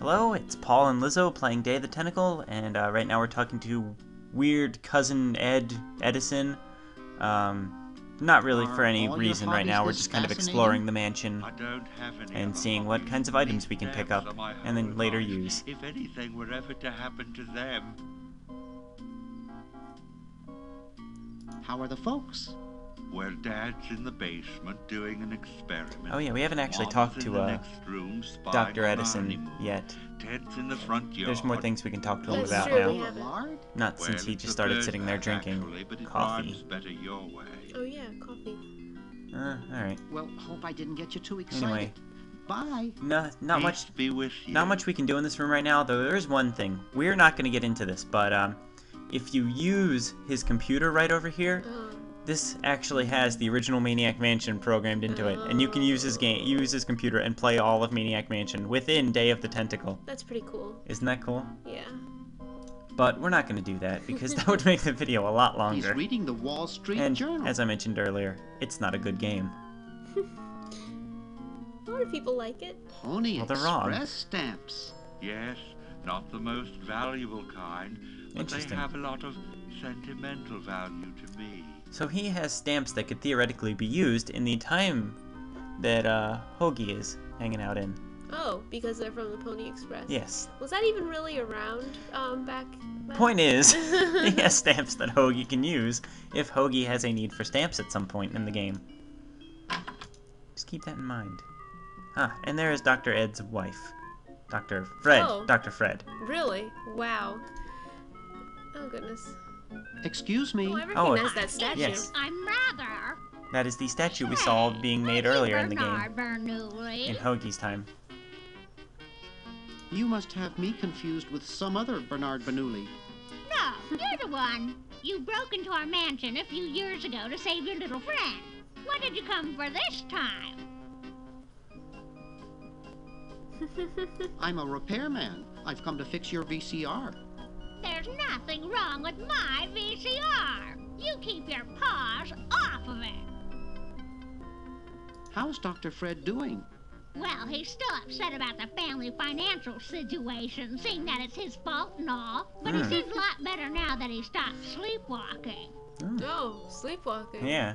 Hello, it's Paul and Lizo playing Day of the Tentacle, and right now we're talking to weird cousin Ed Edison. Not really for any reason right now, we're just kind of exploring the mansion and seeing what kinds of items we can pick up and then later use. If anything were ever to happen to them. How are the folks? Well, Dad's in the basement doing an experiment. Oh yeah, we haven't actually Mom's talked in to the next room spying Dr. on Edison honeymoon. yet. Ted's in the front yard. There's more things we can talk to him That's about true, we now. haven't. Not Well, since he it's just a started bird sitting there bath, drinking actually, but it coffee. rhymes better your way. Oh yeah, coffee. Alright. Well, hope I didn't get you too excited. Anyway. Bye. Not much Peace be with you. Not much we can do in this room right now, though there is one thing. We're not going to get into this, but if you use his computer right over here, this actually has the original Maniac Mansion programmed into it, and you can use his computer and play all of Maniac Mansion within Day of the Tentacle. That's pretty cool. Isn't that cool? Yeah. But we're not going to do that because that would make the video a lot longer. He's reading the Wall Street And Journal. as I mentioned earlier, it's not a good game. A lot of people like it. Pony Well, they're wrong. Express stamps. Yes, not the most valuable kind, but they Interesting. have a lot of sentimental value to me. So he has stamps that could theoretically be used in the time that Hoagie is hanging out in. Oh, because they're from the Pony Express. Yes. Was that even really around back? Point is, he has stamps that Hoagie can use if Hoagie has a need for stamps at some point in the game. Just keep that in mind. Ah, and there is Dr. Ed's wife. Dr. Fred. Oh. Dr. Fred. Really? Wow. Oh goodness. Excuse me. Oh, I recognize that statue. Yes. I'm rather. That is the statue we saw being made earlier in the game. Bernoulli. In Hoagie's time. You must have me confused with some other Bernard Bernoulli. No, you're the one. You broke into our mansion a few years ago to save your little friend. What did you come for this time? I'm a repairman. I've come to fix your VCR. There's nothing wrong with my VCR. You keep your paws off of it. How's Dr. Fred doing? Well, he's still upset about the family financial situation, seeing that it's his fault and all. But he seems a lot better now that he stopped sleepwalking. Oh, sleepwalking. Yeah.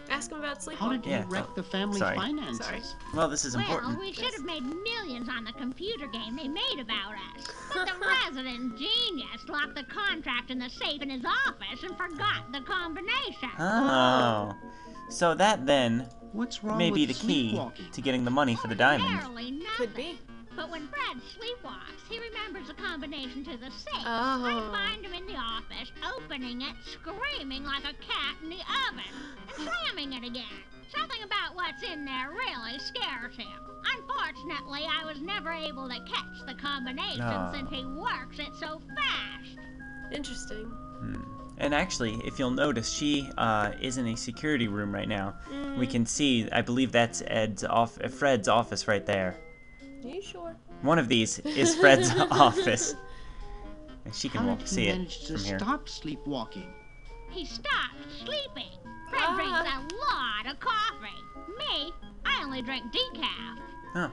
Ask him about How sleepwalking. did he wreck the family Sorry. finances? Sorry. Well, this is important. Well, we should have made millions on the computer game they made about us. But the resident genius locked the contract in the safe in his office and forgot the combination. Oh. So that then What's wrong may with be the key sleepwalking? to getting the money for the diamond. Ordinarily nothing. Could be. But when Fred sleepwalks, he remembers the combination to the safe. Oh. I find him in the office, opening it, screaming like a cat in the oven, and slamming it again. Something about what's in there really scares him. Unfortunately, I was never able to catch the combination Oh. since he works it so fast. Interesting. And actually, if you'll notice, she is in a security room right now. We can see, I believe that's Fred's office right there. Are you sure? One of these is Fred's office. And she can How walk did see he it manage to from here. stop sleepwalking? He stopped sleeping. Fred drinks a lot of coffee. Me, I only drink decaf. Oh.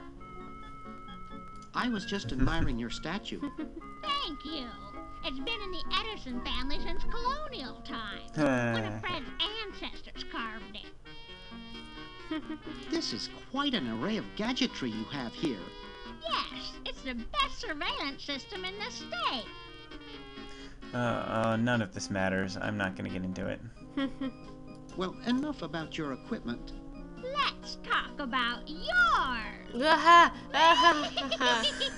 I was just admiring your statue. Thank you. It's been in the Edison family since colonial times. One of Fred's ancestors carved it. This is quite an array of gadgetry you have here. Yes, it's the best surveillance system in the state. None of this matters. I'm not gonna get into it. Well, enough about your equipment. Let's talk about yours.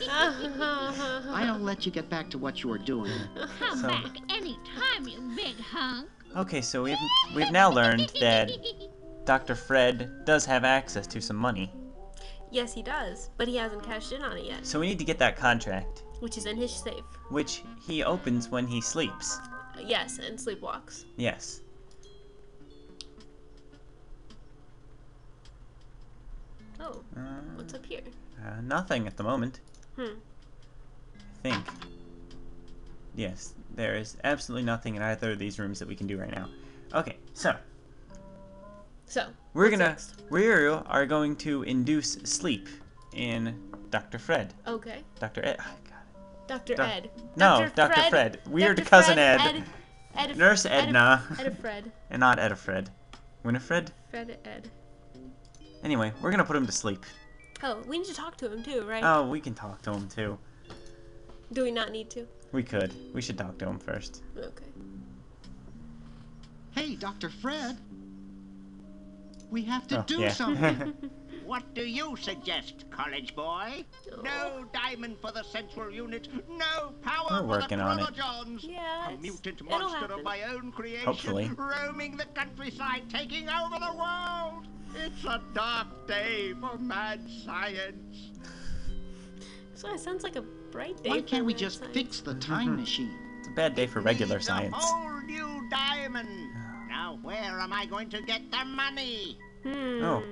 I'll let you get back to what you were doing. Come So- back anytime, you big hunk. Okay, so we've now learned that Dr. Fred does have access to some money. Yes, he does, but he hasn't cashed in on it yet, So we need to get that contract, which is in his safe. which he opens when he sleeps. Yes, and sleepwalks. Yes. Oh, what's up here? Nothing at the moment. Hmm. I think. Yes, there is absolutely nothing in either of these rooms that we can do right now. Okay, so So, we what's next? are going to induce sleep in Dr. Fred. Okay. Dr. Ed. Oh, got Dr. Ed. No, Dr. Fred. Weird cousin Ed. Nurse Edna. Edifred. And not Edifred. Winifred? Fred Ed. Anyway, we're gonna put him to sleep. Oh, we need to talk to him too, right? Oh, we can talk to him too. Do we not need to? We could. We should talk to him first. Okay. Hey, Dr. Fred. We have to do yeah. something. What do you suggest, college boy? Oh. No diamond for the central unit, no power We're for the working on it. chron-o-johns. Yeah, A mutant it'll monster happen. of my own creation, Hopefully. roaming the countryside, taking over the world. It's a dark day for mad science. So it sounds like a bright day. Why for can't we mad just science. fix the time machine? It's a bad day for regular Needs science. A whole new diamond. Now where am I going to get the money? Oh.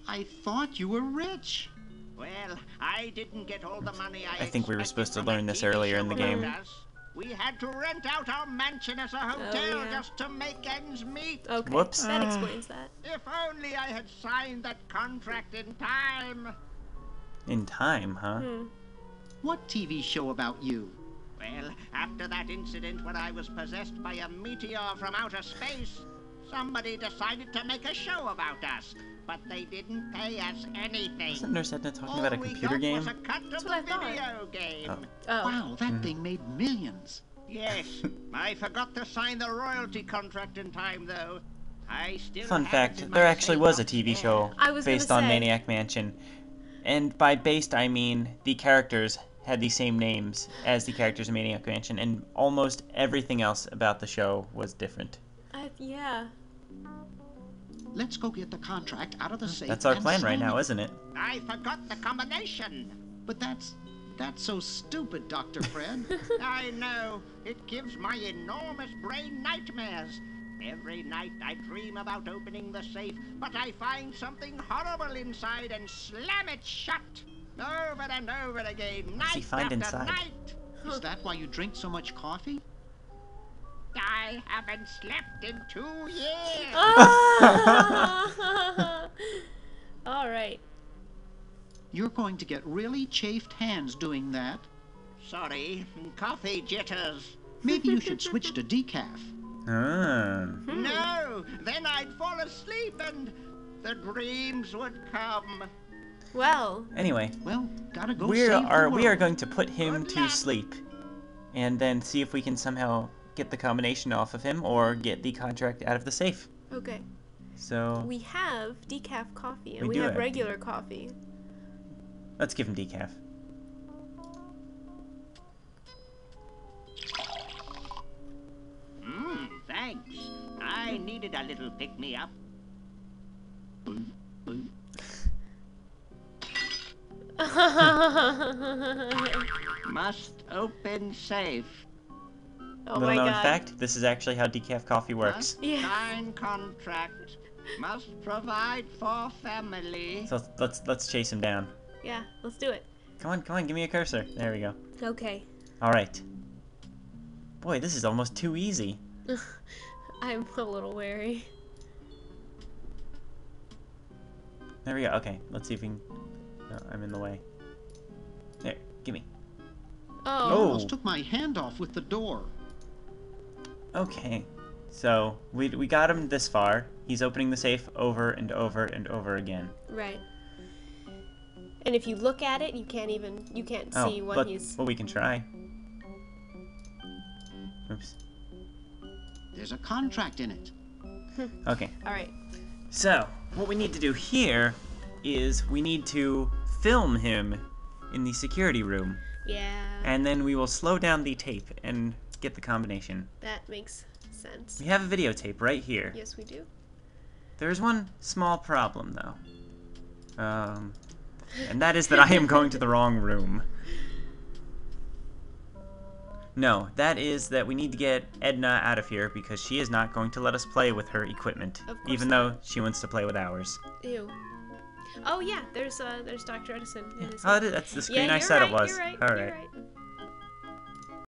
I thought you were rich. Well, I didn't get all the money I think we were expected supposed to from a learn this TV earlier in the show game. about us. We had to rent out our mansion as a hotel yeah. just to make ends meet. Okay. Whoops. That explains that. If only I had signed that contract in time. In time, huh? What TV show about you? Well, after that incident when I was possessed by a meteor from outer space, somebody decided to make a show about us. But they didn't pay us anything. Wasn't Nurse Edna talking All about a we computer got game? was a cut of That's the what I thought. video game. Oh. Oh. Wow, that thing made millions. Yes, I forgot to sign the royalty contract in time, though. I still Fun have it fact, in there my actually safe was a up TV there. show I was based gonna on say. Maniac Mansion. And by based, I mean the characters had the same names as the characters in Maniac Mansion, and almost everything else about the show was different. Yeah. Let's go get the contract out of the safe. That's our and plan right sign now, it. isn't it? I forgot the combination. But that's so stupid, Dr. Fred. I know. It gives my enormous brain nightmares. Every night I dream about opening the safe, but I find something horrible inside and slam it shut. Over and over again, What's he night find after inside? night. Is that why you drink so much coffee? I haven't slept in 2 years. All right. You're going to get really chafed hands doing that. Sorry, coffee jitters. Maybe you should switch to decaf. Ah. No, then I'd fall asleep and the dreams would come. Well. Anyway, Well, gotta go we save the are world. going to put him Good to luck. sleep, and then see if we can somehow get the combination off of him or get the contract out of the safe. Okay. So We have decaf coffee and We we do have have regular coffee. let's give him decaf. Thanks. I needed a little pick-me-up. Must open safe. Oh Little my known god. fact, this is actually how decaf coffee works. Must Yeah. sign contract. Must provide for family. So let's chase him down. Yeah, let's do it. Come on, give me a cursor. There we go. Okay. All right. Boy, this is almost too easy. I'm a little wary. There we go. Okay, let's see if we can. No, I'm in the way. There, gimme. You Oh. almost took my hand off with the door. Okay, so we got him this far. He's opening the safe over and over and over again. Right. And if you look at it, you can't see what but he's. well, we can try. Oops. There's a contract in it. Okay, All right. so what we need to do here is we need to film him in the security room, Yeah. and then we will slow down the tape and get the combination. That makes sense. We have a videotape right here. Yes, we do. There's one small problem, though. And that is that I am going to the wrong room. No, that is that we need to get Edna out of here because she is not going to let us play with her equipment, Of course even though she wants to play with ours. Ew. Oh yeah, there's Dr. Edison. in his Oh, that's the screen yeah, I you're said right, it was. You're right. All You're right. right.